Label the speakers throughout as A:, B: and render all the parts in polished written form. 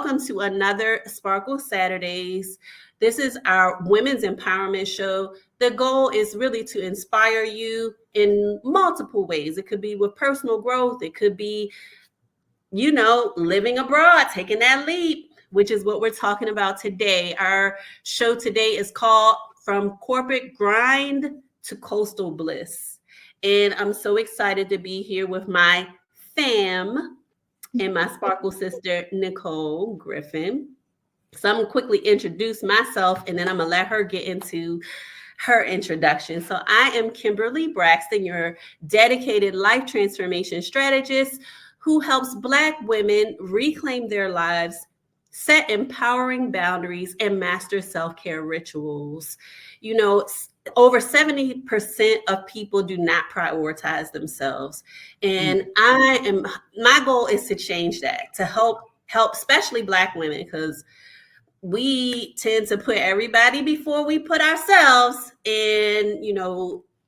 A: welcome to another Sparkle Saturdays. This is our women's empowerment show. The goal is really to inspire you in multiple ways. It could be with personal growth, it could be, living abroad, taking that leap, which is what we're talking about today. Our show today is called From Corporate Grind to Coastal Bliss. And I'm so excited to be here with my fam and my sparkle sister, Nichole Griffin. So I'm going to quickly introduce myself and then I'm going to let her get into her introduction. So I am Kimberly Braxton, your dedicated life transformation strategist who helps Black women reclaim their lives, set empowering boundaries, and master self-care rituals. Over 70% of people do not prioritize themselves. And my goal is to change that, to help especially Black women, because we tend to put everybody before we put ourselves. And,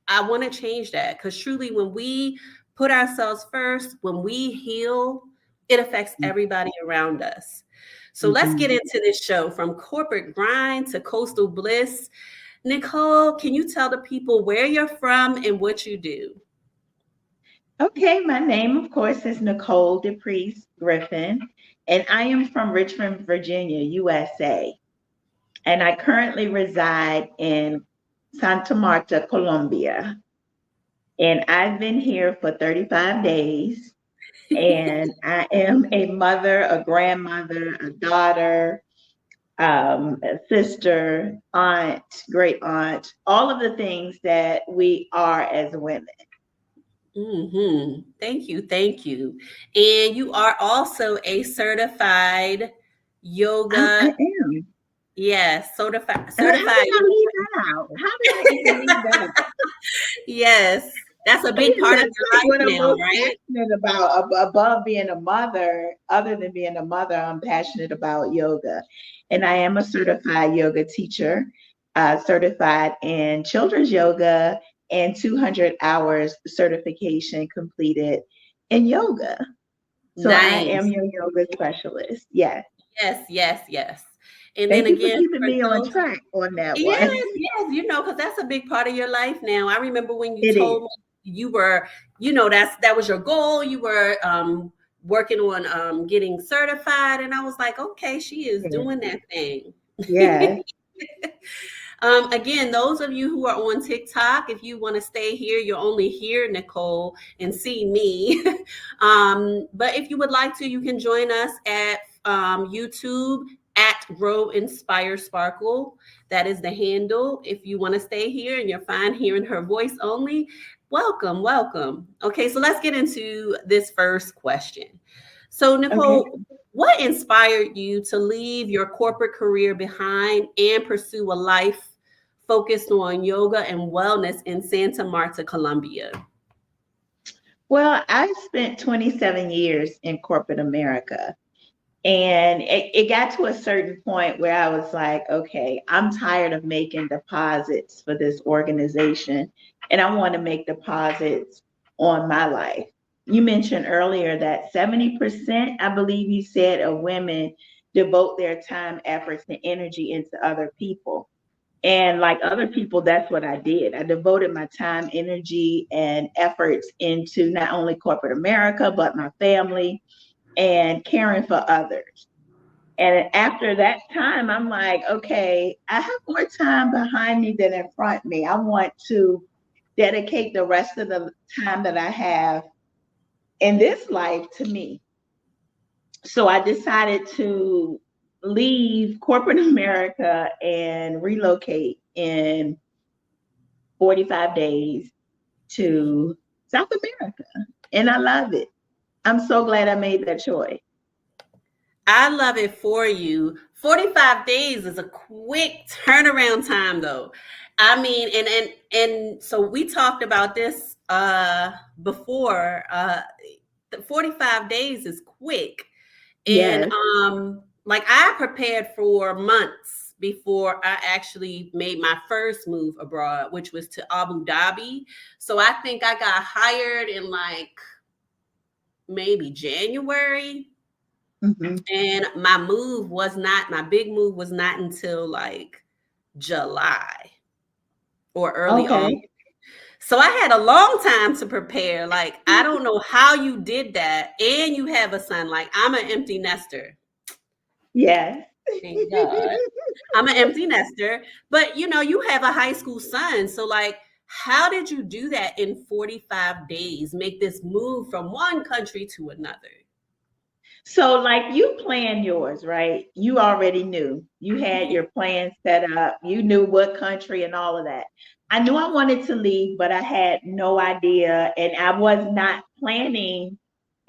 A: I want to change that, because truly when we put ourselves first, when we heal, it affects everybody around us. So let's get into this show, from corporate grind to coastal bliss. Nichole, can you tell the people where you're from and what you do?
B: Okay, my name, of course, is Nichole Griffin, and I am from Richmond, Virginia, USA. And I currently reside in Santa Marta, Colombia. And I've been here for 35 days. And I am a mother, a grandmother, a daughter, a sister, aunt, great aunt, all of the things that we are as women.
A: Thank you. Thank you. And you are also a certified
B: I
A: yoga.
B: am.
A: Yes, certified.
B: How did I leave that out? How did I even leave that out?
A: Yes, that's a big
B: And
A: part of
B: that's
A: your
B: like
A: life
B: what I'm
A: now,
B: most
A: right?
B: passionate about above being a mother. Other than being a mother, I'm passionate about yoga. And I am a certified yoga teacher, certified in children's yoga and 200 hours certification completed in yoga. So I am
A: Nice.
B: your yoga specialist. Yes.
A: Yes, yes, yes. And then
B: Thank you for
A: again,
B: keeping
A: for
B: me on
A: those,
B: track on that
A: yes,
B: one.
A: yes, because that's a big part of your life now. I remember when you
B: It is.
A: told me you were, that was your goal. You were working on getting certified, and I was like, okay, she is doing that thing.
B: Yes.
A: Again, those of you who are on TikTok, if you want to stay here, you'll only hear Nichole and see me. But if you would like to, you can join us at YouTube at Grow Inspire Sparkle. That is the handle. If you want to stay here and you're fine hearing her voice only, welcome, welcome. Okay, so let's get into this first question. So,
B: Okay.
A: Nichole, what inspired you to leave your corporate career behind and pursue a life focused on yoga and wellness in Santa Marta, Colombia?
B: Well, I spent 27 years in corporate America. And it got to a certain point where I was like, okay, I'm tired of making deposits for this organization, and I want to make deposits on my life. You mentioned earlier that 70%, I believe you said, of women devote their time, efforts, and energy into other people. And like other people, that's what I did. I devoted my time, energy, and efforts into not only corporate America, but my family and caring for others. And after that time, I'm like, okay, I have more time behind me than in front of me. I want to dedicate the rest of the time that I have in this life to me. So I decided to leave corporate America and relocate in 45 days to South America. And I love it. I'm so glad I made that choice.
A: I love it for you. 45 days is a quick turnaround time though. I mean, and so we talked about this before. 45 days is quick. And
B: Yes.
A: like I prepared for months before I actually made my first move abroad, which was to Abu Dhabi. So I think I got hired in like maybe January.
B: Mhm.
A: And my big move was not until like July or early August.
B: Okay.
A: So I had a long time to prepare. Like, I don't know how you did that. And you have a son. Like, I'm an empty nester.
B: Yes.
A: Thank God. I'm an empty nester. But you have a high school son. So like, how did you do that in 45 days? Make this move from one country to another?
B: So, like, you planned yours, right? You already knew. You had
A: Yeah.
B: your plan set up. You knew what country and all of that. I knew I wanted to leave, but I had no idea. And I was not planning,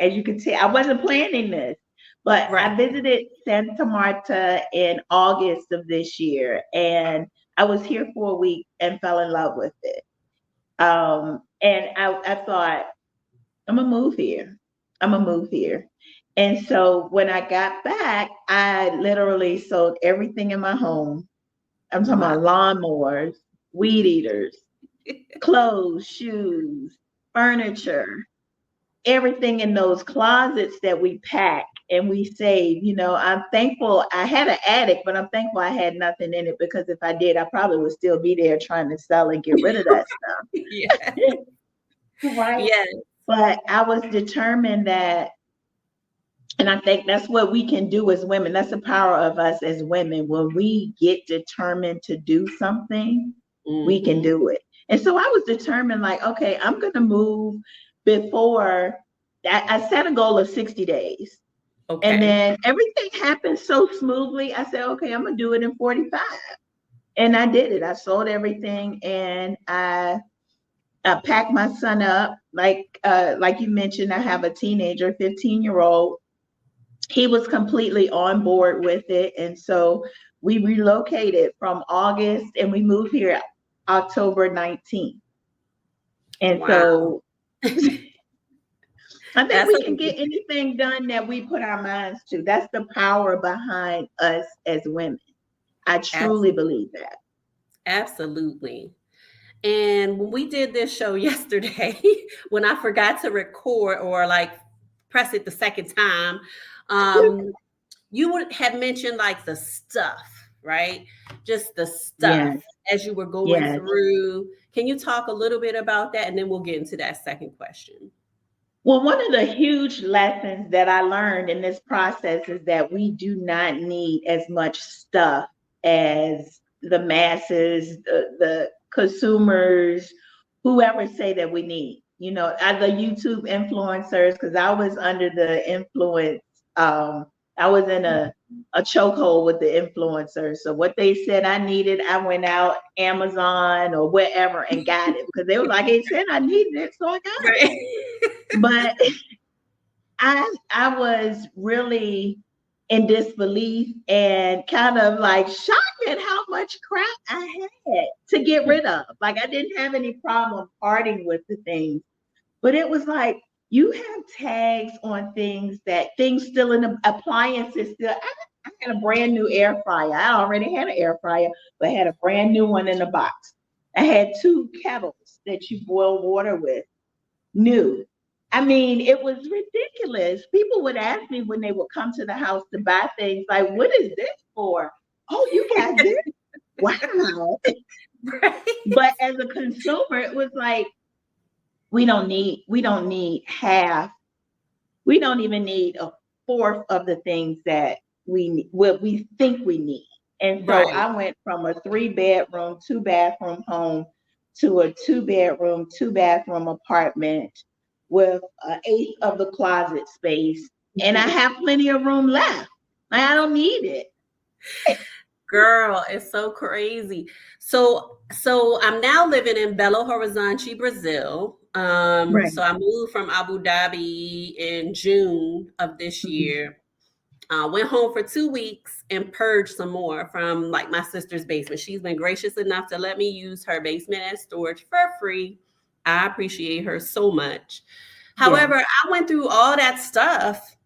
B: as you can see, I wasn't planning this. But
A: Right.
B: I visited Santa Marta in August of this year, and I was here for a week and fell in love with it. And I thought, I'm gonna move here. I'm gonna move here. And so when I got back, I literally sold everything in my home. I'm talking
A: Wow.
B: about lawnmowers, weed eaters, clothes, shoes, furniture, everything in those closets that we pack and we save. I'm thankful I had an attic, but I'm thankful I had nothing in it, because if I did, I probably would still be there trying to sell and get rid of that stuff.
A: Yeah.
B: Right.
A: Yeah.
B: But I was determined that, and I think that's what we can do as women. That's the power of us as women. When we get determined to do something, we can
A: Hmm.
B: do it. And so I was determined, like, okay, I'm going to move before I set a goal of 60 days. And
A: Okay.
B: then everything happened so smoothly. I said, okay, I'm going to do it in 45. And I did it. I sold everything, and I packed my son up. Like you mentioned, I have a teenager, 15-year-old. He was completely on board with it. And so we relocated from August, and we moved here October 19th. And
A: Wow.
B: so I think
A: That's
B: we
A: a
B: can get anything done that we put our minds to. That's the power behind us as women. I truly
A: abs-
B: believe that.
A: absolutely. And when we did this show yesterday, when I forgot to record or like press it the second time, um, you would have mentioned like the stuff, right? Just the
B: Yes,
A: stuff as you were going
B: yes.
A: through. Can you talk a little bit about that? And then we'll get into that second question.
B: Well, one of the huge lessons that I learned in this process is that we do not need as much stuff as the masses, the consumers, whoever say that we need. The YouTube influencers, because I was under the influence, I was in a chokehold with the influencers. So what they said I needed, I went out Amazon or wherever and got it, because they were like, it said I needed it, so I got it.
A: Right.
B: But I was really in disbelief and kind of like shocked at how much crap I had to get rid of. Like, I didn't have any problem parting with the things, but it was like, you have tags on things still in the appliances still. I had a brand new air fryer. I already had an air fryer, but I had a brand new one in the box. I had two kettles that you boil water with, new. I mean, it was ridiculous. People would ask me when they would come to the house to buy things, like, what is this for? Oh, you got this? Wow.
A: Right.
B: But as a consumer, it was like, we don't need half, we don't even need a fourth of the things that what we think we need. And so
A: Right.
B: I went from a 3 bedroom, 2 bathroom home to a 2 bedroom, 2 bathroom apartment with an eighth of the closet space. And I have plenty of room left. I don't need it.
A: Girl, it's so crazy. So I'm now living in Belo Horizonte, Brazil.
B: Right.
A: So I moved from Abu Dhabi in June of this
B: Mhm.
A: year. Went home for 2 weeks and purged some more from like my sister's basement. She's been gracious enough to let me use her basement as storage for free. I appreciate her so much.
B: Yeah.
A: However, I went through all that stuff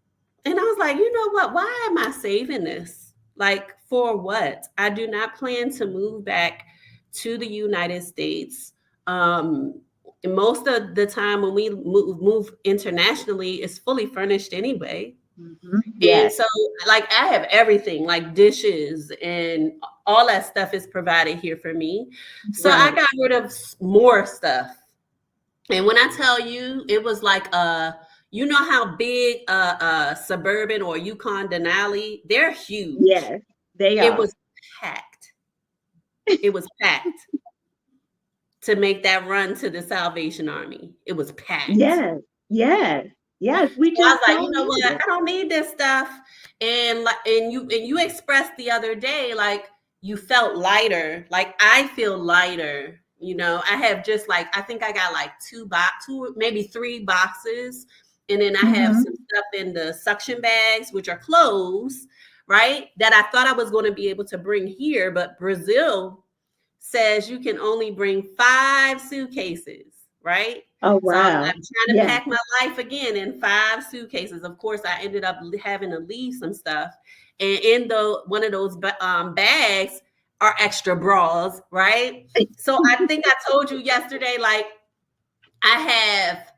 A: and I was like, you know what? Why am I saving this? Like, for what? I do not plan to move back to the United States. Um, Most of the time when we move internationally, it's fully furnished anyway. And
B: Yes.
A: so, like, I have everything, like dishes and all that stuff is provided here for me. So I
B: Right.
A: got rid of more stuff. And when I tell you, it was like you know how big Suburban or Yukon Denali, they're huge.
B: Yes, they
A: It
B: are.
A: was packed. It was packed to make that run to the Salvation Army. It was packed.
B: Yes. Yes. Yes. We
A: I was
B: just
A: like, you
B: don't
A: know
B: need
A: what?
B: it.
A: I don't need this stuff. And like, and you expressed the other day, like you felt lighter. Like I feel lighter. You know, I have just like I think I got like two, maybe three boxes, and then I have
B: Hmm.
A: some stuff in the suction bags, which are clothes, right? That I thought I was going to be able to bring here, but Brazil says you can only bring 5 suitcases, right?
B: Oh,
A: So I'm
B: wow.
A: trying to
B: Yes.
A: pack my life again in 5 suitcases. Of course, I ended up having to leave some stuff, and in the one of those bags are extra bras, right? So I think I told you yesterday, like I have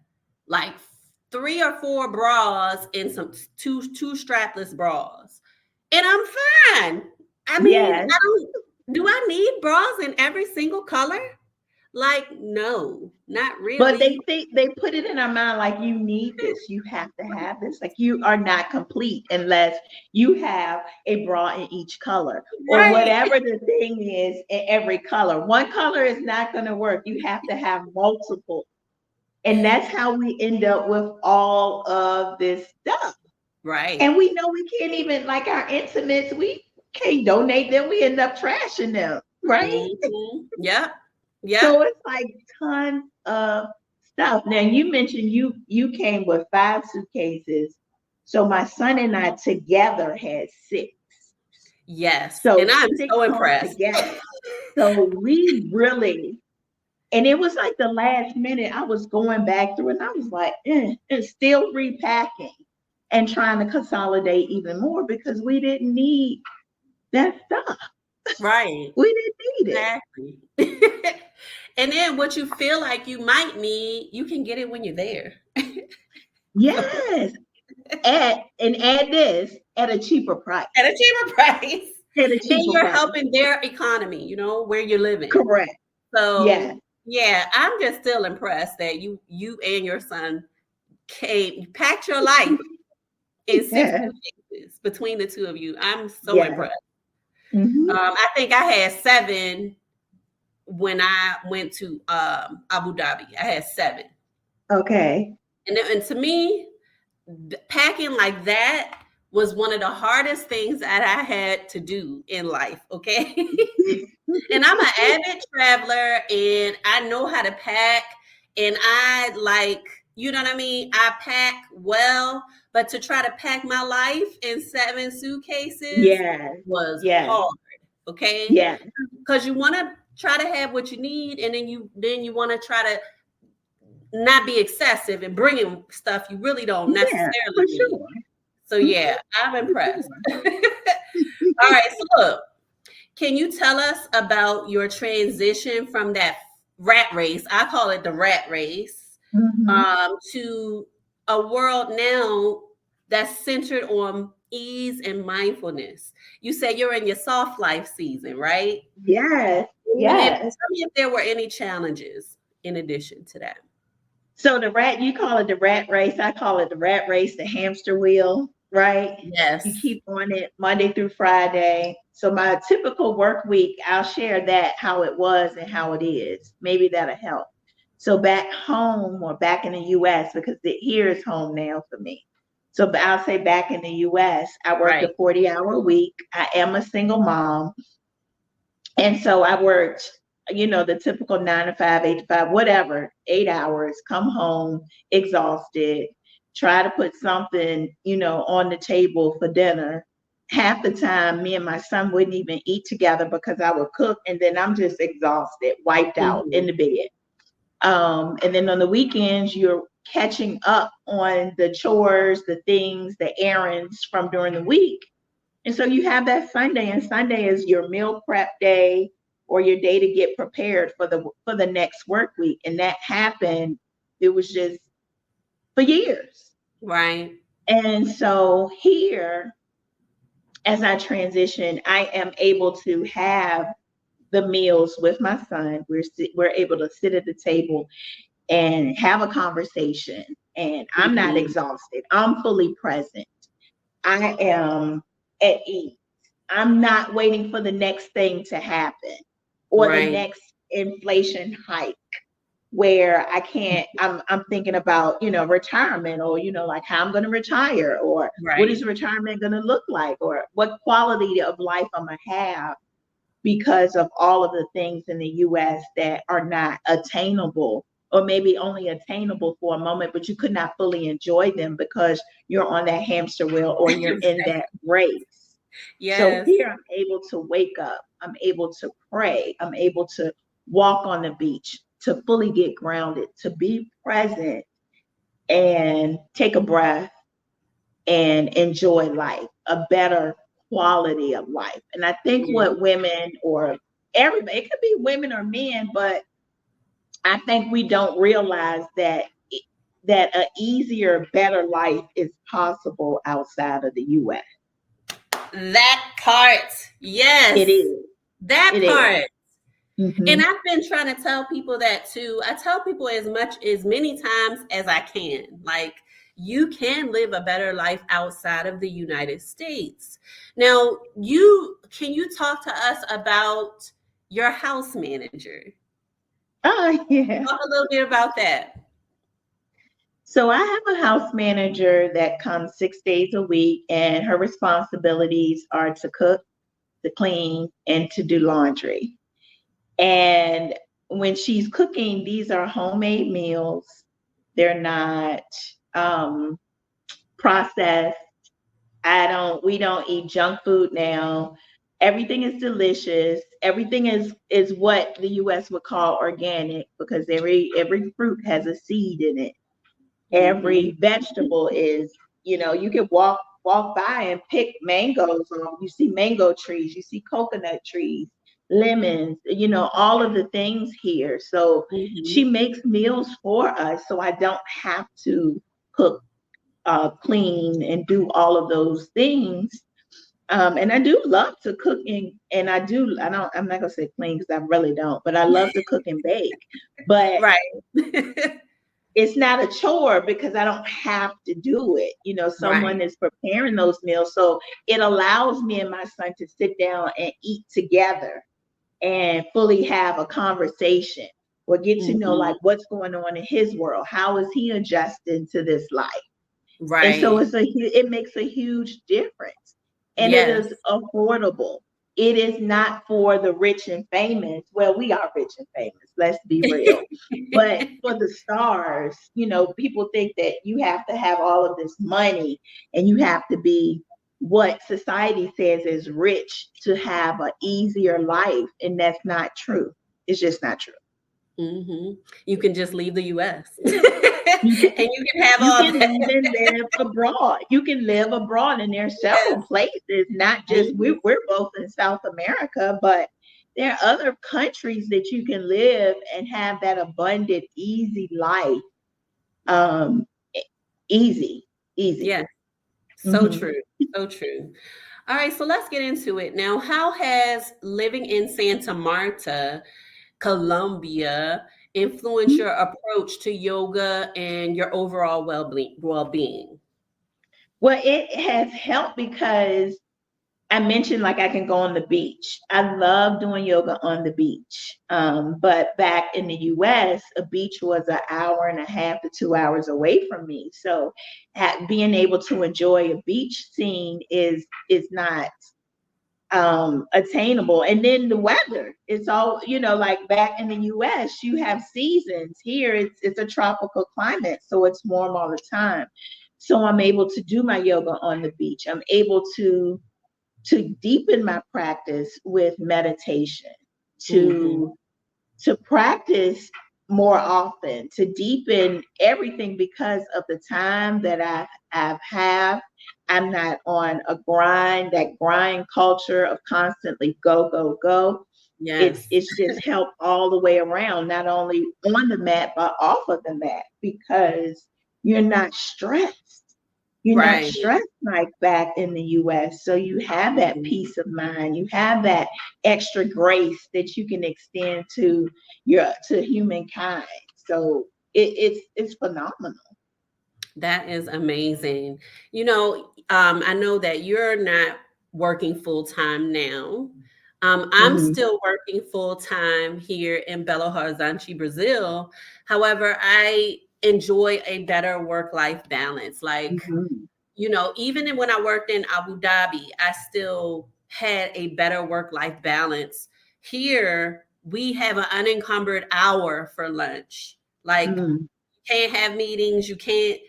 A: like 3 or 4 bras and some two strapless bras, and I'm fine. I mean,
B: Yes.
A: I don't. Do I need bras in every single color? Like, no, not
B: But
A: really.
B: they think they put it in our mind like you need this. You have to have this. Like you are not complete unless you have a bra in each color or
A: Right,
B: whatever the thing is in every color. One color is not going to work. You have to have multiple. And that's how we end up with all of this stuff.
A: right.
B: And we know we can't even, like our intimates, we can't donate them. We end up trashing them, right?
A: Yep, yep.
B: So it's like tons of stuff. Now you mentioned you came with 5 suitcases. So my son and I together had 6.
A: Yes,
B: So
A: and I'm
B: 6
A: so
B: home
A: impressed.
B: together. So we really, and it was like the last minute I was going back through and I was like, and still repacking and trying to consolidate even more because we didn't need that stuff.
A: Right,
B: We didn't need it.
A: exactly. And then what you feel like you might need, you can get it when you're there. So
B: Yes. And add this at a cheaper price.
A: at a cheaper price.
B: At a
A: And
B: cheaper
A: you're
B: price.
A: helping their economy, you know, where you're living.
B: Correct.
A: So
B: Yes.
A: yeah, I'm just still impressed that you and your son came, you packed your life in six
B: Yes.
A: suitcases between the two of you. I'm so
B: Yes.
A: impressed.
B: Hmm.
A: I think I had 7 when I went to Abu Dhabi. I had 7,
B: Okay.
A: and to me, packing like that was one of the hardest things that I had to do in life. Okay, and I'm an avid traveler, and I know how to pack, and I like. You know what I mean? I pack well, but to try to pack my life in 7 suitcases
B: Yes.
A: was
B: Yes.
A: hard. Okay,
B: Yes.
A: because you want to try to have what you need, and then you want to try to not be excessive and bringing stuff you really don't
B: Yeah,
A: necessarily
B: for
A: need.
B: sure.
A: So
B: Mhm,
A: yeah, I'm
B: for
A: impressed.
B: sure.
A: All right, so look, can you tell us about your transition from that rat race? I call it the rat race,
B: Hmm.
A: to a world now that's centered on ease and mindfulness. You say you're in your soft life season, right?
B: Yes.
A: And
B: Yes.
A: tell me if there were any challenges in addition to that.
B: So you call it the rat race. I call it the rat race, the hamster wheel, right? You
A: Yes.
B: keep on it Monday through Friday. So my typical work week, I'll share that how it was and how it is. Maybe that'll help. So back home or back in the US, because here is home now for me. So I'll say back in the US, I worked
A: Right.
B: a 40-hour week. I am a single mom. And so I worked, the typical 9 to 5, 8 to 5, whatever, 8 hours, come home exhausted, try to put something, on the table for dinner. Half the time, me and my son wouldn't even eat together because I would cook and then I'm just exhausted, wiped out in
A: Mhm.
B: the bed. And then on the weekends, you're catching up on the chores, the things, the errands from during the week. And so you have that Sunday, and Sunday is your meal prep day or your day to get prepared for the next work week. And that happened, it was just for years.
A: Right.
B: And so here, as I transition, I am able to have the meals with my son. We're able to sit at the table and have a conversation. And I'm not
A: Mhm.
B: exhausted. I'm fully present. I am at ease. I'm not waiting for the next thing to happen or the
A: Right.
B: next inflation hike where I can't, I'm thinking about, retirement or, like how I'm going to retire or what is
A: Right.
B: retirement going to look like or what quality of life I'm going to have because of all of the things in the US that are not attainable or maybe only attainable for a moment, but you could not fully enjoy them because you're on that hamster wheel or you're in that race. So
A: Yes.
B: here I'm able to wake up, I'm able to pray, I'm able to walk on the beach, to fully get grounded, to be present and take a breath and enjoy life, a better quality of life. And I think
A: Yeah.
B: what women or everybody, it could be women or men, but I think we don't realize that an easier, better life is possible outside of the US.
A: That part.
B: It
A: Yes.
B: is.
A: That
B: It is.
A: part. And
B: Mm-hmm.
A: I've been trying to tell people that too. I tell people as many times as I can. Like, you can live a better life outside of the United States. Now, you talk to us about your house manager?
B: Oh, yeah.
A: Talk a little bit about that.
B: So I have a house manager that comes 6 days a week, and her responsibilities are to cook, to clean, and to do laundry. And when she's cooking, these are homemade meals. They're not um, processed. We don't eat junk food now. Everything is delicious. Everything is what the US would call organic because every fruit has a seed in it.
A: Mm-hmm.
B: Every vegetable is, you can walk by and pick mangoes, or you see mango trees, you see coconut trees, lemons, all of the things here. So she
A: Mm-hmm.
B: makes meals for us, so I don't have to cook, clean, and do all of those things. And I do love to cook and I'm not gonna say clean because I really don't, but I love to cook and bake. But
A: Right.
B: it's not a chore because I don't have to do it. Someone
A: Right.
B: is preparing those meals. So it allows me and my son to sit down and eat together and fully have a conversation or get to know
A: Mm-hmm.
B: like what's going on in his world. How is he adjusting to this life? And so
A: Right.
B: it makes a huge difference. And it
A: Yes.
B: is affordable. It is not for the rich and famous. Well, we are rich and famous, let's be real. But for the stars, people think that you have to have all of this money and you have to be what society says is rich to have an easier life. And that's not true. It's just not true.
A: Hmm. You can just leave the US and
B: You can
A: you can have
B: you
A: all
B: can
A: that.
B: leave and live abroad. You can live abroad, and there's several
A: Yes.
B: places, not just
A: Mhm.
B: we're both in South America, but there are other countries that you can live and have that abundant, easy life. Um, e- easy, easy.
A: Yes. So
B: Hmm.
A: true. So true. All right, so let's get into it. Now, how has living in Santa Marta, Colombia, influenced your approach to yoga and your overall well-being?
B: Well, it has helped because I mentioned like I can go on the beach. I love doing yoga on the beach. But back in the US, a beach was an hour and a half to 2 hours away from me. So being able to enjoy a beach scene is not attainable. And then the weather, it's all, like back in the US, you have seasons. Here it's a tropical climate, so it's warm all the time. So I'm able to do my yoga on the beach. I'm able to deepen my practice with meditation,
A: Hmm.
B: to practice more often, to deepen everything because of the time that I've have. I'm not on a grind, that grind culture of constantly go, go, go. It's
A: Yes.
B: it's just helped all the way around, not only on the mat, but off of the mat because you're not stressed. You're not
A: Right.
B: stressed like back in the US. So you have that peace of mind. You have that extra grace that you can extend to humankind. So it's phenomenal.
A: That is amazing. I know that you're not working full time now. I'm
B: Hmm.
A: still working full time here in Belo Horizonte, Brazil. However, I enjoy a better work life balance. Like,
B: Hmm.
A: even when I worked in Abu Dhabi, I still had a better work life balance. Here, we have an unencumbered hour for lunch. Like,
B: Hmm.
A: can't have meetings. You can't.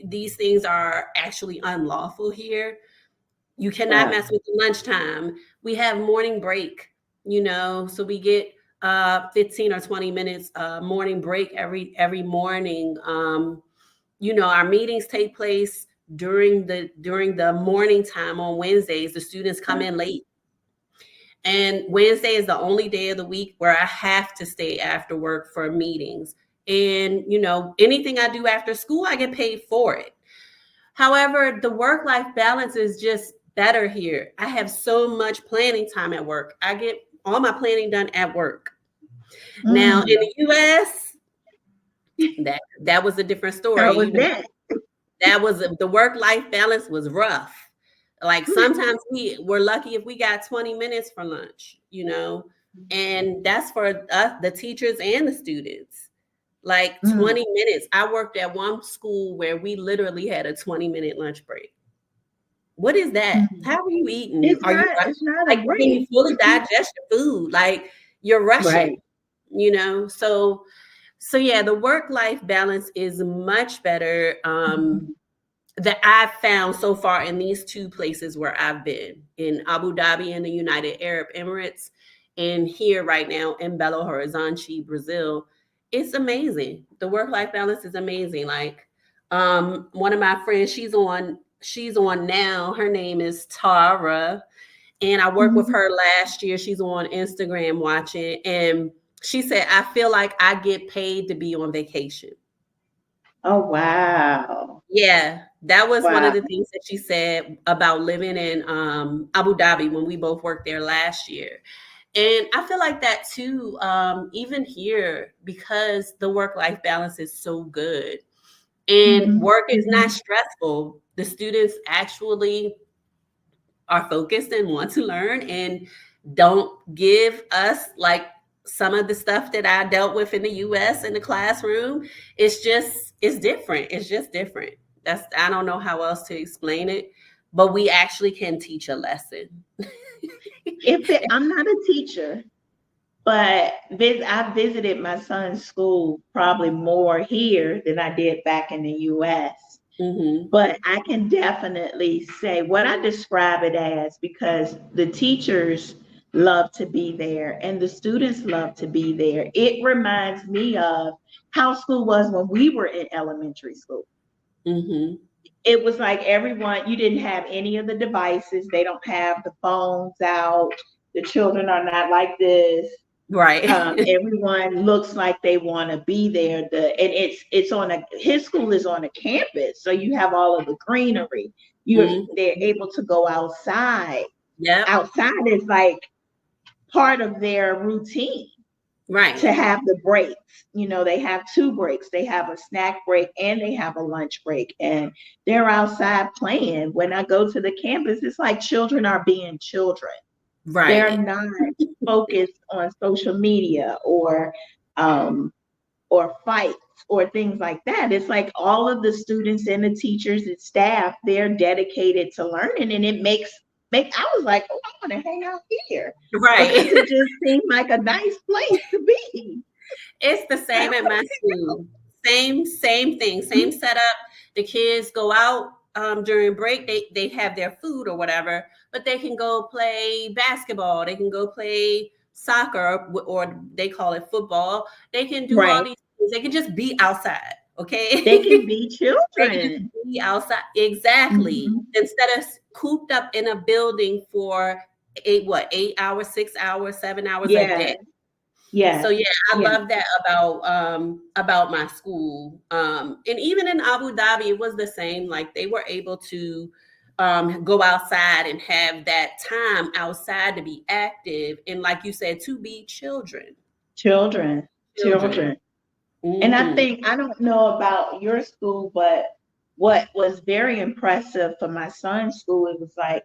A: These things are actually unlawful here. You cannot
B: Wow.
A: mess with the lunchtime. We have morning break. So we get 15 or 20 minutes morning break every morning. Our meetings take place during the morning time on Wednesdays. The students come in late. And Wednesday is the only day of the week where I have to stay after work for meetings. And, anything I do after school, I get paid for it. However, the work life balance is just better here. I have so much planning time at work. I get all my planning done at work. Now, in
B: Mm.
A: the US, that was a different
B: How
A: story.
B: was that?
A: That was the work life balance was rough. Like sometimes we were lucky if we got 20 minutes for lunch, and that's for us, the teachers and the students. Like
B: Mm.
A: 20 minutes. I worked at one school where we literally had a 20-minute lunch break. What is that?
B: Mm.
A: How are you eating?
B: It's
A: Are you
B: not. It's not a
A: like, can you
B: break.
A: fully digest your food? Like you're rushing,
B: Right.
A: So yeah, the work life balance is much better.
B: Mhm.
A: That I've found so far in these two places where I've been in Abu Dhabi and the United Arab Emirates, and here right now in Belo Horizonte, Brazil. It's amazing. The work life balance is amazing. Like, one of my friends, she's on now. Her name is Tara, and I worked with
B: Mhm.
A: her last year. She's on Instagram watching, and she said, "I feel like I get paid to be on vacation."
B: Oh wow.
A: Yeah, that was one of
B: Wow.
A: the things that she said about living in Abu Dhabi when we both worked there last year. And I feel like that too, even here, because the work life balance is so good and
B: Mhm.
A: work is not
B: Mhm.
A: stressful. The students actually are focused and want to learn and don't give us like some of the stuff that I dealt with in the US in the classroom. It's different. It's just different. I don't know how else to explain it, but we actually can teach a lesson.
B: I'm not a teacher, but I visited my son's school probably more here than I did back in the US.
A: Hmm.
B: But I can definitely say what I describe it as because the teachers love to be there and the students love to be there. It reminds me of how school was when we were in elementary school.
A: Hmm.
B: It was like everyone, you didn't have any of the devices. They don't have the phones out. The children are not like this.
A: Right.
B: Everyone looks like they want to be there. And it's on his school is on a campus, so you have all of the greenery. They're
A: Hmm.
B: able to go outside.
A: Yep.
B: Outside is like part of their routine
A: Right.
B: to have the breaks. They have two breaks. They have a snack break and they have a lunch break, and they're outside playing. When I go to the campus, it's like children are being children. They're
A: Right.
B: not focused on social media um, or fights or things like that. It's like all of the students and the teachers and staff, they're dedicated to learning, and it make I was like, oh, I want to hang out here because
A: Right.
B: it just seemed like a nice place to be.
A: It's the
B: I
A: same at my
B: want
A: school. Same thing,
B: to
A: same setup. The kids go out during break. They have their food or whatever, but they can go play basketball. They can go play soccer, or they call it football. They can do all
B: right.
A: these things. They can just be outside.
B: They
A: Okay.
B: can be
A: They can just
B: children.
A: be outside. Exactly.
B: Mhm.
A: Instead of cooped up in a building for 8 hours, 6 hours, 7 hours a day.
B: Yes.
A: So
B: Yes.
A: yeah, I
B: Yes.
A: love that about my school. And even in Abu Dhabi, it was the same. Like they were able to go outside and have that time outside to be active, and like you said, to be children.
B: Children.
A: Children.
B: Children. And I
A: Hmm.
B: think, I don't know about your school, but what was very impressive for my son's school, it was like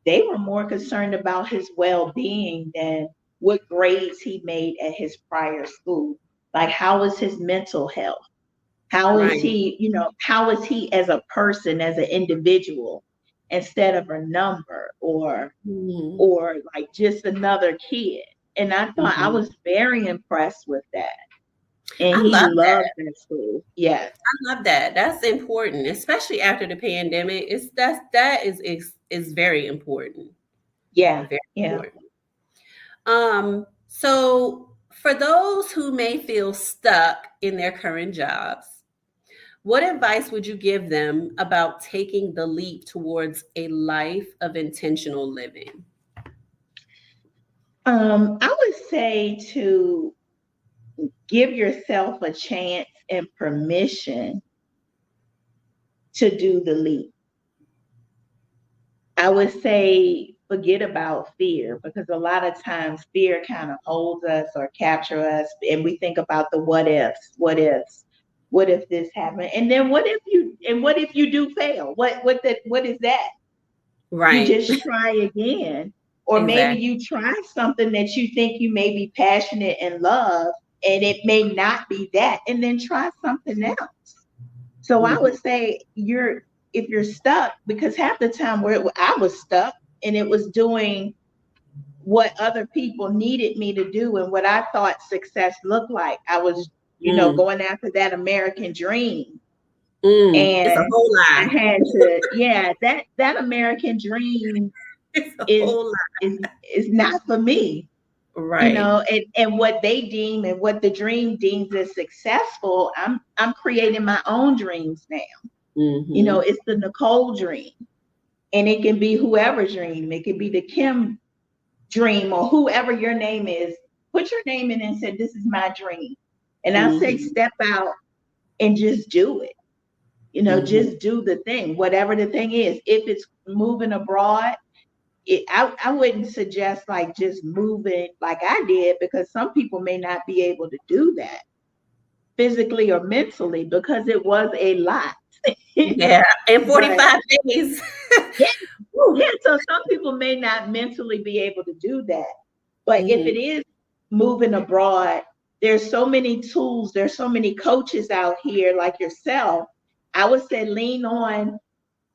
B: they were more concerned about his well-being than what grades he made at his prior school. Like, how is his mental health? How is
A: Right.
B: he, how is he as a person, as an individual, instead of a number
A: Hmm.
B: or like just another kid. And I thought I
A: Hmm.
B: was very impressed with that. And
A: I
B: he
A: love
B: loved
A: that.
B: that school. Yes.
A: I love that. That's important, especially after the pandemic. That is very important.
B: Yeah.
A: Very
B: Yeah.
A: important. So for those who may feel stuck in their current jobs, what advice would you give them about taking the leap towards a life of intentional living?
B: I would say to give yourself a chance and permission to do the leap. I would say forget about fear, because a lot of times fear kind of holds us or capture us, and we think about the what if this happened, and then what if you do fail? What is that? You
A: Right.
B: just try again, or maybe
A: Exactly.
B: you try something that you think you may be passionate and love, and it may not be that, and then try something else. So I would
A: Hmm.
B: say if you're stuck, because half the time where I was stuck and it was doing what other people needed me to do and what I thought success looked like. I was,
A: Mm.
B: going after that American dream.
A: Mm. It's a
B: And
A: whole
B: I
A: lie.
B: had to, yeah, that American dream
A: It's a
B: is
A: whole
B: is not for me.
A: lie. Right.
B: And what they deem and what the dream deems as successful, I'm creating my own dreams now.
A: Hmm.
B: It's the Nichole dream. And it can be whoever's dream. It can be the Kim dream or whoever your name is. Put your name in and say, this is my dream. And I say,
A: Hmm.
B: step out and just do it.
A: Hmm.
B: Just do the thing, whatever the thing is. If it's moving abroad, I wouldn't suggest like just moving like I did, because some people may not be able to do that physically or mentally, because it was a lot.
A: Yeah. In
B: But
A: 45 days.
B: yeah,
A: Woo.
B: yeah, so some people may not mentally be able to do that. But if
A: Hmm.
B: it is moving abroad, there's so many tools, there's so many coaches out here like yourself. I would say lean on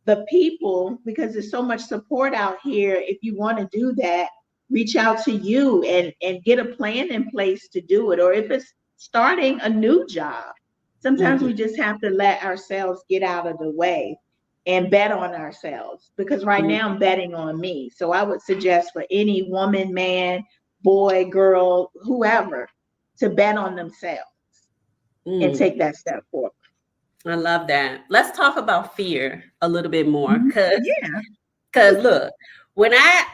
B: the people, because there's so much support out here. If you want to do that, reach out to you and get a plan in place to do it. Or if it's starting a new job, sometimes
A: Hmm.
B: we just have to let ourselves get out of the way and bet on ourselves, because right now I'm betting on me. So I would suggest for any woman, man, boy, girl, whoever, to bet on themselves and
A: Mm.
B: take that step forward.
A: I love that. Let's talk about fear a little bit more,
B: Mhm. Yeah.
A: cuz look, when I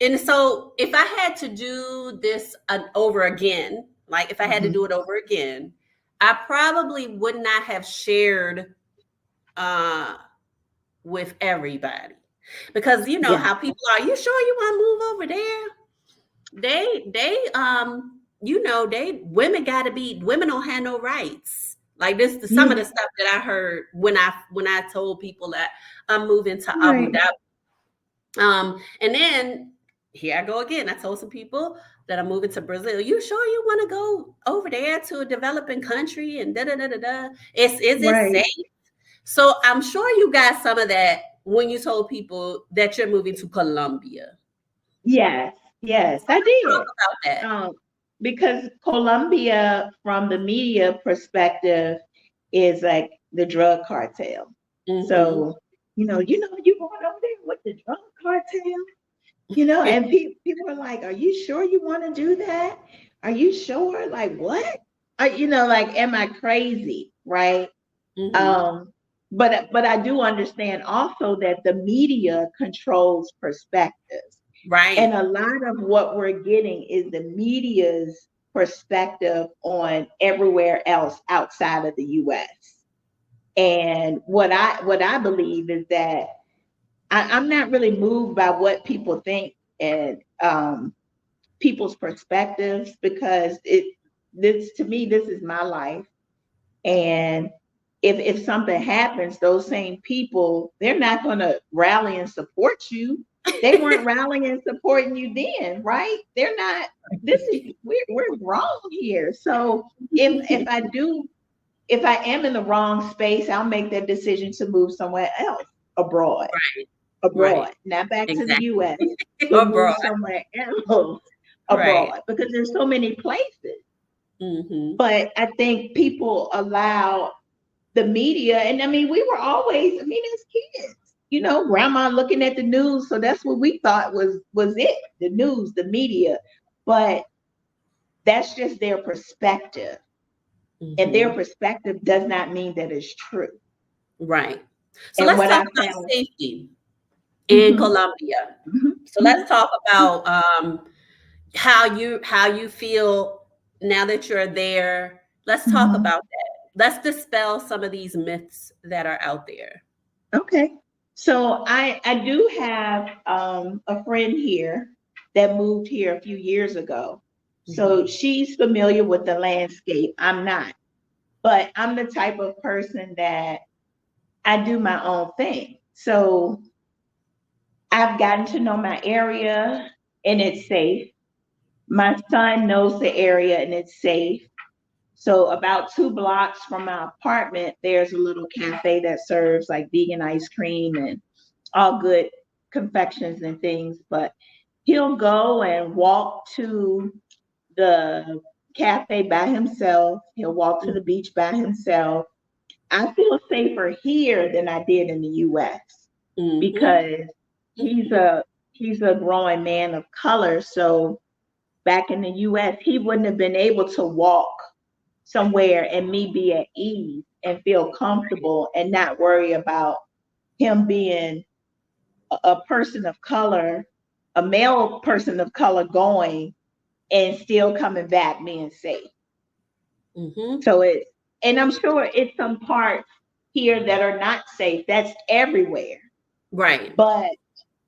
A: and so if I had to do this over again, like if I had to
B: Mhm.
A: do it over again, I probably would not have shared uh with everybody. Because you know
B: Yeah.
A: how people are, you sure you want to move over there? They women got to be, women don't have no rights, like this some of
B: Yeah.
A: the stuff that I heard when I told people that I'm moving to Abu
B: Right.
A: Dhabi. And then here I go again, I told some people that I'm moving to Brazil. You sure you want to go over there to a developing country and da da da da da? Is it
B: Right.
A: safe? So I'm sure you got some of that when you told people that you're moving to Colombia.
B: Yes, yes,
A: So
B: I
A: let's talk
B: did.
A: about that.
B: Um, because Colombia, from the media perspective, is like the drug cartel.
A: Hmm.
B: So, you going over there with the drug cartel? And people are like, "Are you sure you want to do that? Are you sure? Like what? Like, am I crazy? Right?"
A: Hmm.
B: Um, but I do understand also that the media controls perspectives. And
A: Right.
B: a lot of what we're getting is the media's perspective on everywhere else outside of the US. And what I believe is that I'm not really moved by what people think and people's perspectives, because this to me, this is my life. And if something happens, those same people, they're not going to rally and support you. They weren't rallying and supporting you then, right? They're not. This is we're wrong here. So if I am in the wrong space, I'll make that decision to move somewhere else, abroad,
A: Right.
B: not back to the
A: Exactly.
B: US, but move
A: Abroad.
B: somewhere else
A: Right.
B: abroad, because there's so many places.
A: Mm-hmm.
B: But I think people allow the media, and I mean, we were always, I mean, as kids, grandma looking at the news, so that's what we thought was it, the news, the media. But that's just their perspective. And their
A: Mm-hmm.
B: perspective does not mean that it's true.
A: Right. So
B: And
A: let's
B: what
A: talk
B: I
A: about
B: found,
A: safety in
B: mhm,
A: Colombia.
B: mhm,
A: So
B: mhm,
A: let's talk about how you feel now that you're there. Let's talk
B: mhm.
A: about that. Let's dispel some of these myths that are out there.
B: Okay. So I do have a friend here that moved here a few years ago. So
A: Mm-hmm.
B: she's familiar with the landscape. I'm not, but I'm the type of person that I do my own thing. So I've gotten to know my area and it's safe. My son knows the area and it's safe. So about 2 blocks from my apartment, there's a little cafe that serves like vegan ice cream and all good confections and things. But he'll go and walk to the cafe by himself. He'll walk to the beach by himself. I feel safer here than I did in the US,
A: Mm-hmm.
B: because he's a he's a growing man of color. So back in the US, he wouldn't have been able to walk somewhere and me be at ease and feel comfortable and not worry about him being a person of color, a male person of color, going and still coming back being safe.
A: Mm-hmm.
B: So and I'm sure it's some parts here that are not safe. That's everywhere.
A: Right.
B: But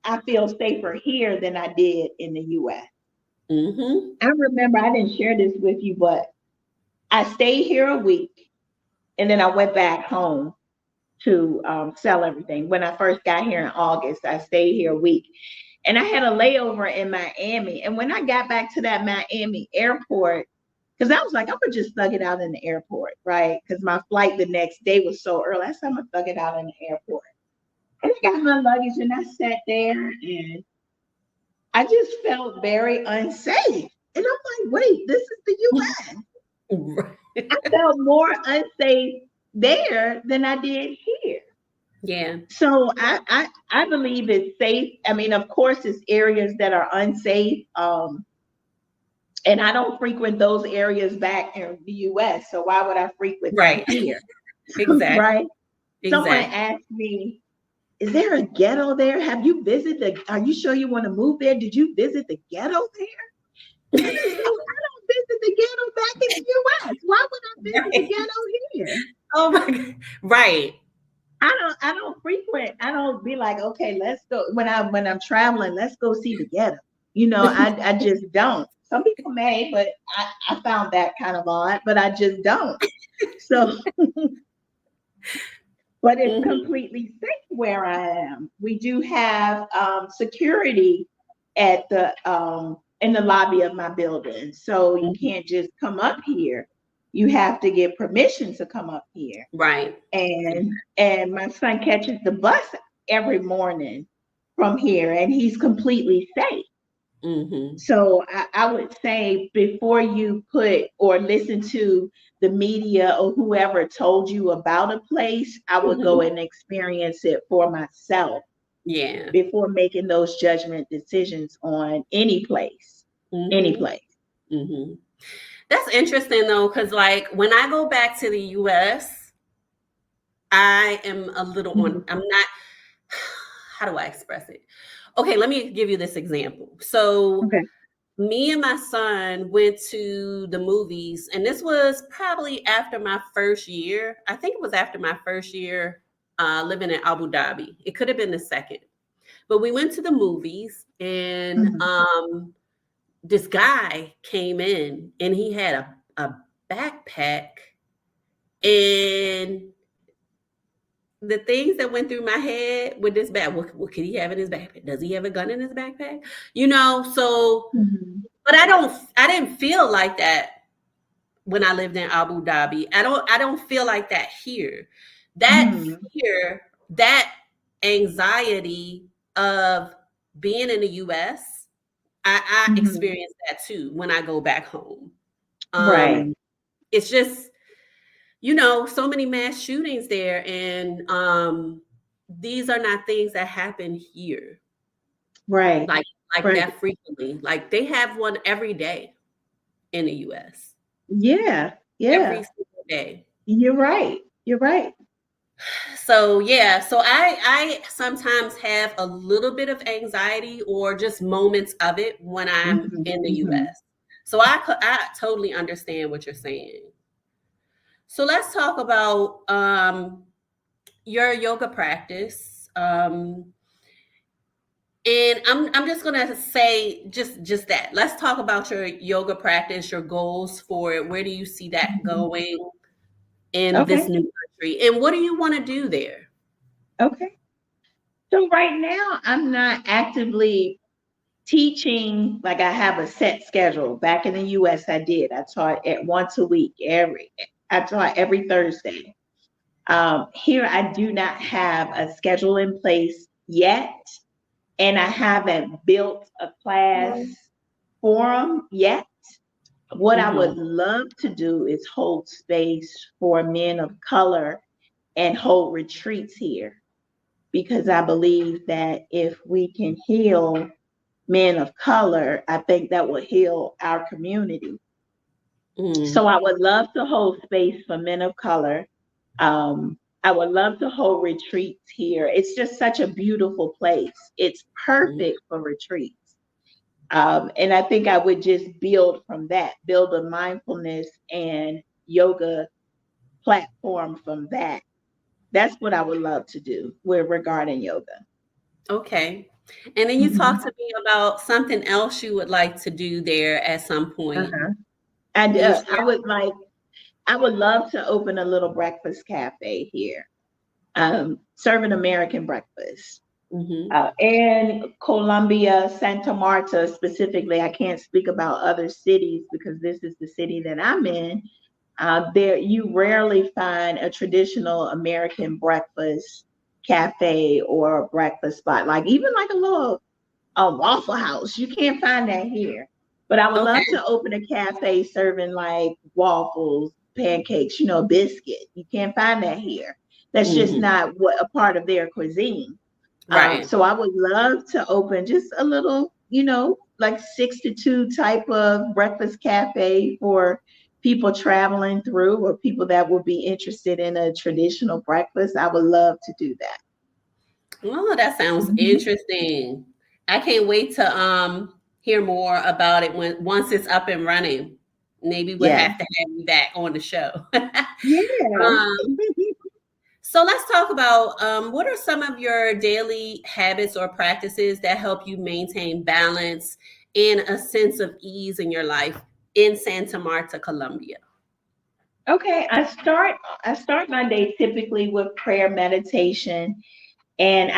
B: I feel safer here than I did in the US.
A: Mm-hmm.
B: I remember, I didn't share this with you, but I stayed here a week and then I went back home to sell everything. When I first got here in August, I stayed here a week. And I had a layover in Miami. And when I got back to that Miami airport, because I was like, I'm gonna just thug it out in the airport, right? Because my flight the next day was so early. I said, I'm gonna thug it out in the airport. And I got my luggage and I sat there and I just felt very unsafe. And I'm like, wait, this is the US.
A: Right.
B: I felt more unsafe there than I did here.
A: Yeah.
B: So I believe it's safe. I mean, of course, it's areas that are unsafe. And I don't frequent those areas back in the US. So why would I frequent them
A: Right.
B: here?
A: Exactly.
B: Right? Someone
A: Exactly.
B: asked me, is there a ghetto there? Have you visited are you sure you want to move there? Did you visit the ghetto there? And I said, well, I don't visit the ghetto back in the US. Why would I visit the
A: Right.
B: ghetto here?
A: Oh my God. Right.
B: I don't frequent, I don't be like, okay, let's go when I'm traveling, let's go see the ghetto. I just don't. Some people may, but I found that kind of odd, but I just don't. So, but it's
A: Mm-hmm.
B: completely safe where I am. We do have security at the in the lobby of my building. So you
A: Mm-hmm.
B: can't just come up here. You have to get permission to come up here.
A: Right.
B: And my son catches the bus every morning from here and he's completely safe.
A: Mm-hmm.
B: So I would say, before you put or listen to the media or whoever told you about a place, I would go
A: Mm-hmm.
B: and experience it for myself
A: Yeah.
B: before making those judgment decisions on any place. Any
A: Mm-hmm.
B: place.
A: Mm-hmm. That's interesting though, because like when I go back to the US, I am a little on,
B: Mhm.
A: I'm not, how do I express it? Okay, let me give you this example. So
B: Okay.
A: Me and my son went to the movies, and this was probably after my first year. I think it was after my first year living in Abu Dhabi. It could have been the second, but we went to the movies, and
B: Mhm.
A: this guy came in, and he had a backpack, and the things that went through my head with this bag, what could he have in his backpack? Does he have a gun in his backpack? So,
B: Mhm.
A: but I didn't feel like that when I lived in Abu Dhabi. I don't feel like that here. That
B: Mhm.
A: fear, that anxiety of being in the US, I
B: Mhm.
A: experience that too when I go back home.
B: Right.
A: Um, it's just, so many mass shootings there, and these are not things that happen here
B: Right.
A: like
B: Right.
A: that frequently. Like they have one every day in the US.
B: Yeah.
A: Every
B: Yeah.
A: single day.
B: You're right. You're right.
A: So yeah, so I sometimes have a little bit of anxiety or just moments of it when I'm
B: Mhm.
A: in the
B: Mhm.
A: US. So I totally understand what you're saying. So let's talk about your yoga practice. And I'm just gonna say just that. Let's talk about your yoga practice, your goals for it. Where do you see that
B: Mhm.
A: going in this
B: Okay.
A: new country? And what do you want to do there?
B: Okay. So right now, I'm not actively teaching like I have a set schedule. Back in the US, I did. I taught at once a week. I taught every Thursday. Here, I do not have a schedule in place yet, and I haven't built a class forum yet. What I
A: Mm-hmm.
B: would love to do is hold space for men of color and hold retreats here because I believe that if we can heal men of color, I think that will heal our community. So
A: Mm-hmm.
B: I would love to hold space for men of color. I would love to hold retreats here. It's just such a beautiful place. It's perfect for retreats. And I think I would just build from that, build a mindfulness and yoga platform from that. That's what I would love to do with regarding yoga.
A: Okay. And then you
B: Mhm.
A: talked to me about something else you would like to do there at some point.
B: Uh-huh. And
A: Can you share?
B: I would love to open a little breakfast cafe here, serving American breakfast.
A: Mm-hmm.
B: In Colombia, Santa Marta specifically, I can't speak about other cities because this is the city that I'm in. There, you rarely find a traditional American breakfast cafe or breakfast spot, like even like a little Waffle House. You can't find that here. But I would
A: Okay.
B: love to open a cafe serving like waffles, pancakes, biscuit. You can't find that here. That's just
A: Mm-hmm.
B: not what a part of their cuisine.
A: Right.
B: So I would love to open just a little, like 6 to 2 type of breakfast cafe for people traveling through or people that would be interested in a traditional breakfast. I would love to do that.
A: Well, that sounds
B: Mhm.
A: interesting. I can't wait to hear more about it when once it's up and running. Maybe we'll
B: Yeah.
A: have to have you back on the show.
B: Yeah.
A: So let's talk about what are some of your daily habits or practices that help you maintain balance and a sense of ease in your life in Santa Marta, Colombia?
B: Okay, I start my day typically with prayer meditation, and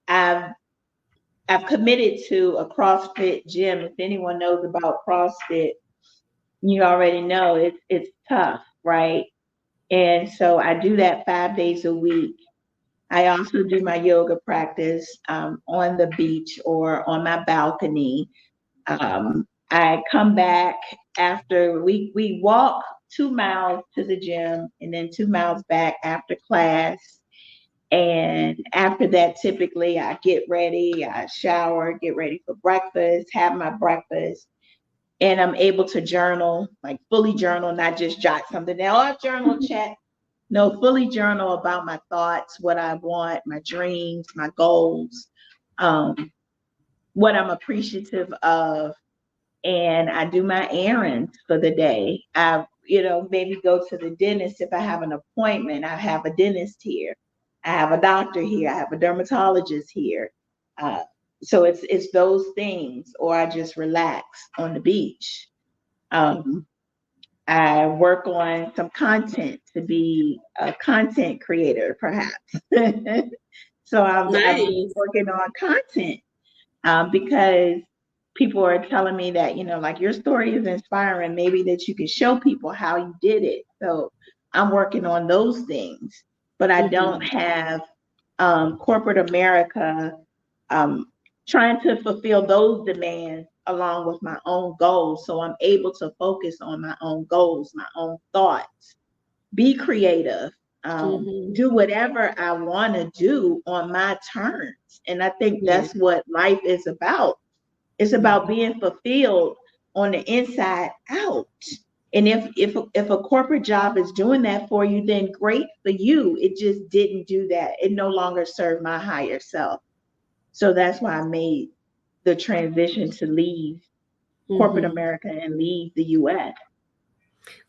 B: I've committed to a CrossFit gym. If anyone knows about CrossFit, you already know it's tough, right? And so I do that 5 days a week. I also do my yoga practice on the beach or on my balcony. I come back after we walk 2 miles to the gym and then 2 miles back after class. And after that, typically I get ready, I shower, get ready for breakfast, have my breakfast, and I'm able to journal, like fully journal, not just jot something down. Oh, journal check. No, fully journal about my thoughts, what I want, my dreams, my goals, um, what I'm appreciative of. and I do my errands for the day. I, maybe go to the dentist if I have an appointment. I have a dentist here. I have a doctor here. I have a dermatologist here. Uh, so it's those things, or I just relax on the beach. Um, I work on some content to be a content creator, perhaps. So I'm
A: Nice.
B: working on content because people are telling me that, like your story is inspiring, maybe that you can show people how you did it. So I'm working on those things, but I don't
A: Mm-hmm.
B: have corporate America um, trying to fulfill those demands along with my own goals. So I'm able to focus on my own goals, my own thoughts, be creative,
A: Mm-hmm.
B: do whatever I want to do on my terms. And I think
A: Yeah.
B: that's what life is about. It's about
A: Mm-hmm.
B: being fulfilled on the inside out. And if a corporate job is doing that for you, then great for you. It just didn't do that. It no longer served my higher self. So that's why I made the transition to leave corporate
A: Mm-hmm.
B: America and leave the US.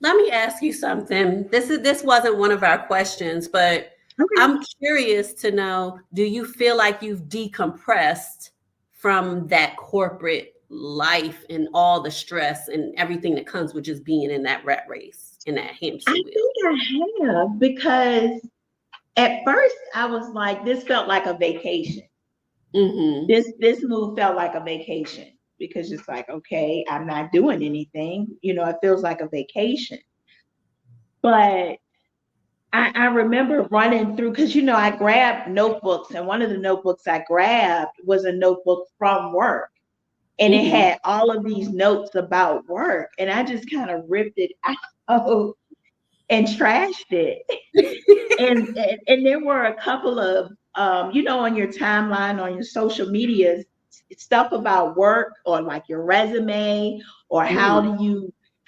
A: Let me ask you something. This wasn't one of our questions, but
B: Okay.
A: I'm curious to know, do you feel like you've decompressed from that corporate life and all the stress and everything that comes with just being in that rat race, in that
B: I
A: hamster wheel?
B: think I have because at first I was like, this felt like a vacation.
A: Mm-hmm.
B: This move felt like a vacation because it's like, okay, I'm not doing anything. It feels like a vacation. But I remember running through because I grabbed notebooks, and one of the notebooks I grabbed was a notebook from work. And it
A: Mm-hmm.
B: had all of these notes about work. And I just kind of ripped it out and trashed it. And there were a couple of on your timeline on your social medias, stuff about work or like your resume, or
A: Mm-hmm.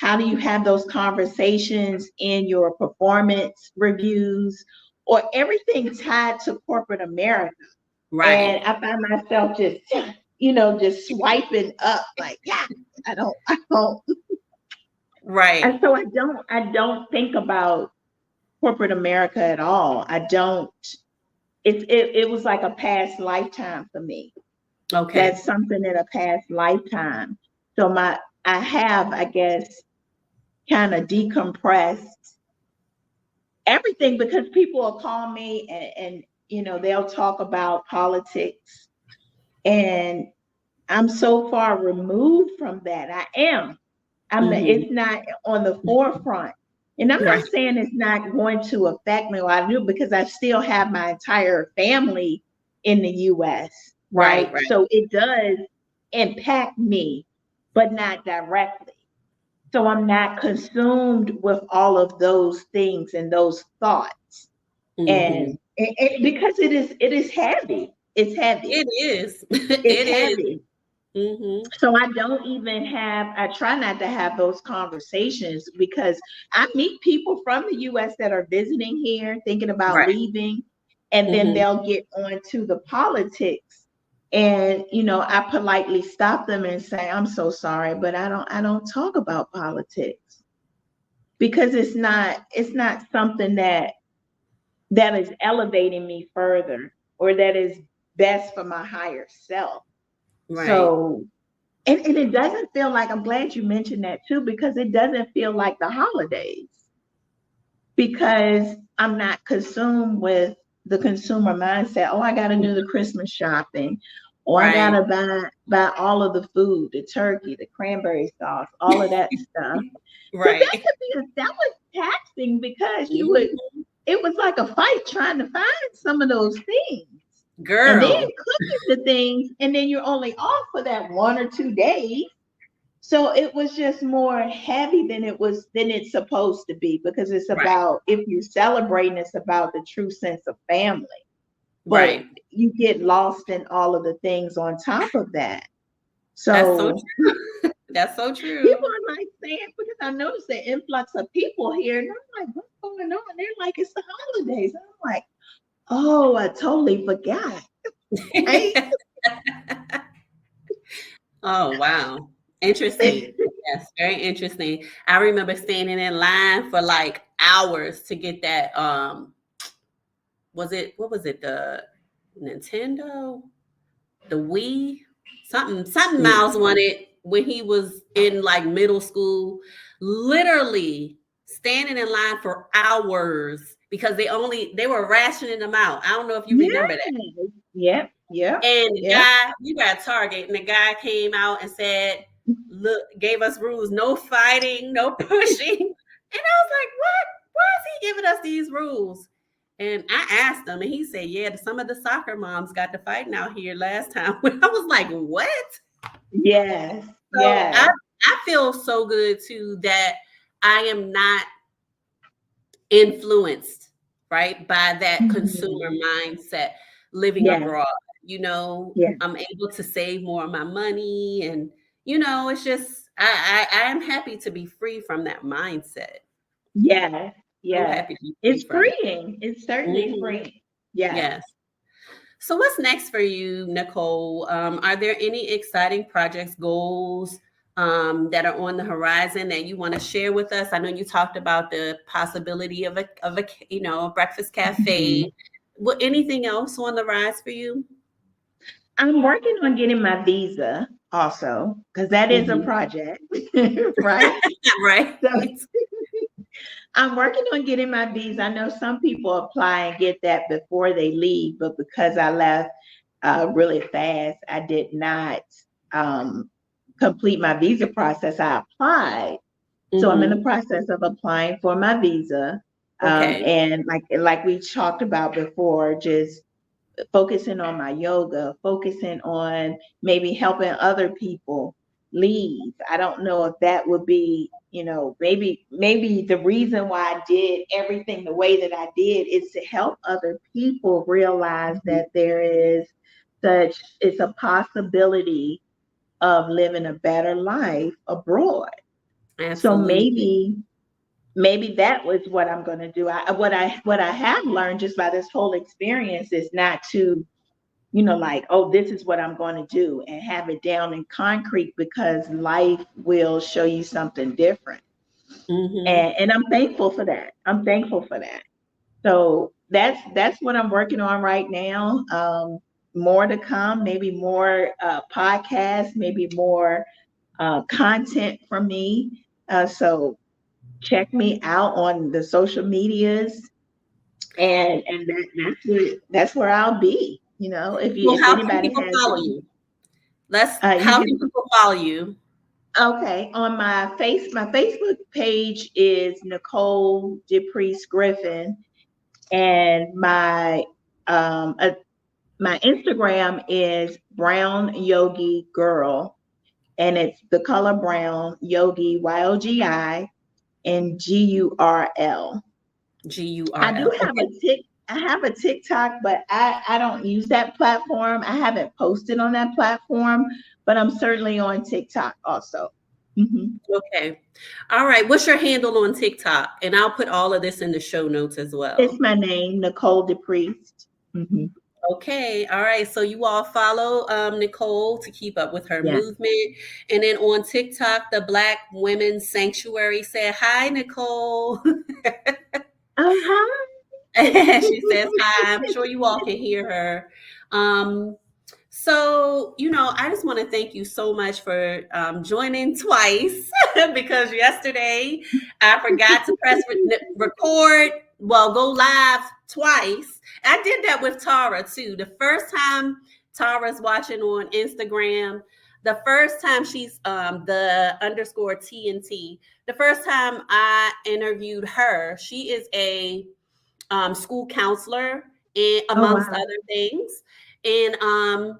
B: how do you have those conversations in your performance reviews, or everything tied to corporate America.
A: Right.
B: And I find myself just just swiping up like, yeah, I don't. And
A: Right.
B: so I don't think about corporate America at all. I don't. It was like a past lifetime for me.
A: Okay.
B: That's something in a past lifetime. So I have, I guess, kind of decompressed everything because people will call me and they'll talk about politics, and I'm so far removed from that.
A: Mm-hmm.
B: It's not on the forefront. And I'm
A: Right.
B: not saying it's not going to affect me, or I do, because I still have my entire family in the US,
A: Right.
B: right?
A: Right.
B: So it does impact me, but not directly. So I'm not consumed with all of those things and those thoughts.
A: Mm-hmm.
B: And because it is heavy. It's heavy.
A: It is.
B: It's
A: It is.
B: heavy.
A: Mm-hmm.
B: So I try not to have those conversations because I meet people from the US that are visiting here, thinking about
A: Right.
B: leaving, and then
A: Mm-hmm.
B: they'll get on to the politics. And I politely stop them and say, I'm so sorry, but I don't talk about politics because it's not something that is elevating me further, or that is best for my higher self.
A: Right.
B: So and it doesn't feel like, I'm glad you mentioned that too, because it doesn't feel like the holidays, because I'm not consumed with the consumer mindset. Oh, I got to do the Christmas shopping. Or I got
A: Right.
B: to buy all of the food, the turkey, the cranberry sauce, all of that stuff. Because
A: Right.
B: that was taxing, because
A: Mhm.
B: it was like a fight trying to find some of those things. And then
A: Girl.
B: cooking the things, and then you're only off for that 1 or 2 days. So it was just more heavy than it's supposed to be, because it's
A: Right.
B: about, if you're celebrating, it's about the true sense of family. But
A: Right.
B: you get lost in all of the things on top of that.
A: That's so
B: So
A: true. That's so
B: people
A: true.
B: are like saying, because I noticed the influx of people here, and I'm like, what's going on? They're like, it's the holidays. And I'm like, oh, I totally forgot. Right?
A: Oh, wow. Interesting. Yes, very interesting. I remember standing in line for like hours to get that was it what was it, the Nintendo, the Wii, something Miles wanted when he was in like middle school, literally standing in line for hours because they were rationing them out. I don't know if you remember that.
B: Yes. Yep. Yep.
A: And the
B: Yep.
A: guy, we were at Target, and the guy came out and said, "Look, gave us rules: no fighting, no pushing." And I was like, "What? Why is he giving us these rules?" And I asked him, and he said, "Yeah, some of the soccer moms got to fighting out here last time." I was like, "What?"
B: Yes.
A: So
B: Yes.
A: I feel so good too that I am not influenced, right, by that consumer
B: Mhm.
A: mindset living
B: Yes.
A: abroad. You know,
B: Yes.
A: I'm able to save more of my money, and it's just I am happy to be free from that mindset.
B: Yes.
A: So
B: Yes.
A: happy to be free
B: It's
A: from it.
B: freeing. It's certainly
A: Mhm.
B: freeing. Yes.
A: Yes. So, what's next for you, Nichole? Are there any exciting projects, goals that are on the horizon that you want to share with us? I know you talked about the possibility of a breakfast cafe.
B: Mhm.
A: What anything else on the rise for you?
B: I'm working on getting my visa also, because that is a
A: Hmm.
B: project, right?
A: Right.
B: So I'm working on getting my visa. I know some people apply and get that before they leave, but because I left really fast, I did not um, complete my visa process. I applied. So I'm in the
A: Hmm.
B: process of applying for my visa.
A: Okay.
B: And like we talked about before, just focusing on my yoga, focusing on maybe helping other people leave. I don't know if that would be, maybe the reason why I did everything the way that I did is to help other people realize
A: Mhm.
B: that there is it's a possibility of living a better life abroad. So
A: Absolutely.
B: maybe that was what I'm going to do. What I have learned just by this whole experience is not to, like, oh, this is what I'm going to do and have it down in concrete, because life will show you something different.
A: Hmm.
B: And I'm thankful for that. I'm thankful for that. So that's what I'm working on right now. More to come, maybe more podcasts, maybe more content from me. So check me out on the social medias, and that's where I'll be.
A: Well,
B: If
A: how can
B: anybody
A: people
B: has
A: follow
B: any,
A: you? Let's.
B: you
A: How
B: can.
A: can people follow you?
B: Okay, on my Facebook page is Nichole Griffin, and um uh, my Instagram is Brown Yogi Girl, and it's the color brown yogi, YOGI, and GURL. I do
A: GURL.
B: have
A: Okay.
B: I have a TikTok, but I don't use that platform. I haven't posted on that platform, but I'm certainly on TikTok also. Hmm.
A: Okay. All right. What's your handle on TikTok? And I'll put all of this in the show notes as
B: It's
A: well.
B: my name, Nichole DePriest. Hmm.
A: Okay. All right. So you all follow Nichole to keep up with her
B: Yeah.
A: movement. And then on TikTok, the Black Women's Sanctuary said, "Hi, Nichole."
B: Oh, hi.
A: She says hi. I'm sure you all can hear her. Um, I just want to thank you so much for joining twice because yesterday I forgot to press record, well, go live twice. I did that with Tara too. The first time Tara's watching on Instagram, the first time she's the underscore TNT, the first time I interviewed her, she is a school counselor, and
B: Oh,
A: amongst
B: wow.
A: other things. And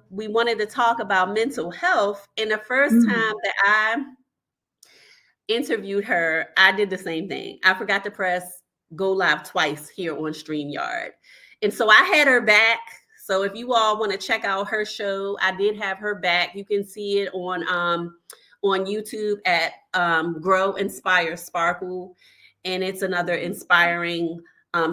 A: we wanted to talk about mental health. And the first time
B: Mm.
A: that I interviewed her, I did the same thing. I forgot to press go live twice here on StreamYard. And so I had her back. So if you all want to check out her show, I did have her back. You can see it on YouTube at Grow, Inspire, Sparkle. And it's another inspiring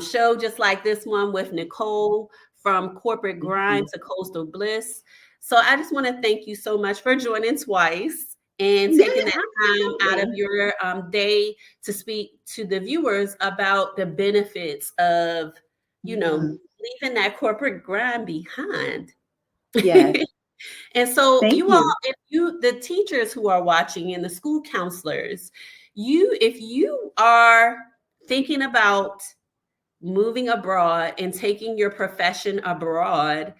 A: show, just like this one with Nichole, from corporate grind
B: Mhm.
A: to coastal bliss. So I just want to thank you so much for joining twice. and
B: Yeah,
A: taking that time out of
B: absolutely.
A: your day to speak to the viewers about the benefits of,
B: Mhm.
A: leaving that corporate grind behind.
B: Yes.
A: And so
B: Thank
A: you all,
B: you.
A: the teachers who are watching and the school counselors, if you are thinking about moving abroad and taking your profession abroad,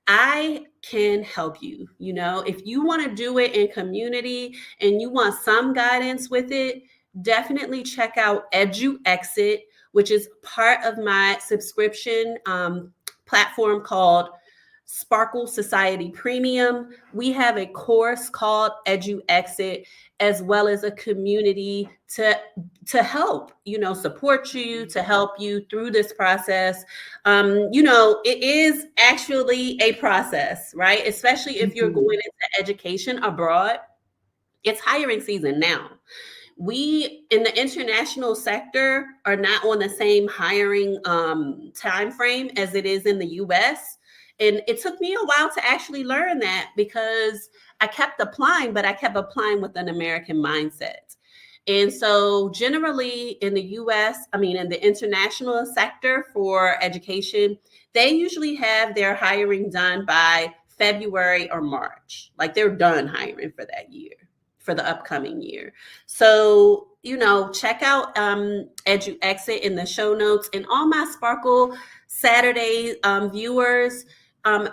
A: I can help you. If you want to do it in community and you want some guidance with it, definitely check out EduExit, which is part of my subscription platform called Sparkle Society Premium. We have a course called EduExit, as well as a community to help, support you, to help you through this process. It is actually a process, right? Especially if you're
B: Mhm.
A: going into education abroad. It's hiring season now. We in the international sector are not on the same hiring time frame as it is in the US. And it took me a while to actually learn that, because I kept applying, but I kept applying with an American mindset. And so, generally, in the US, in the international sector for education, they usually have their hiring done by February or March. Like, they're done hiring for that year, for the upcoming year. So, check out EduExit in the show notes. And all my Sparkle Saturday viewers,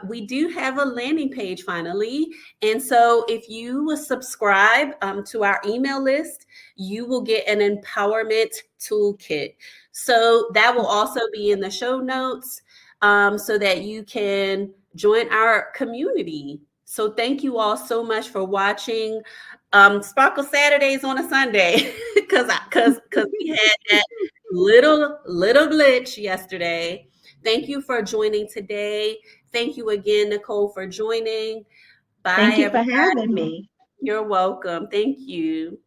A: we do have a landing page finally. And so, if you will subscribe to our email list, you will get an empowerment toolkit. So that will also be in the show notes, so that you can join our community. So thank you all so much for watching Sparkle Saturdays on a Sunday, because we had that little glitch yesterday. Thank you for joining today. Thank you again, Nichole, for joining. Bye,
B: Thank you for
A: everybody.
B: having me.
A: You're welcome. Thank you.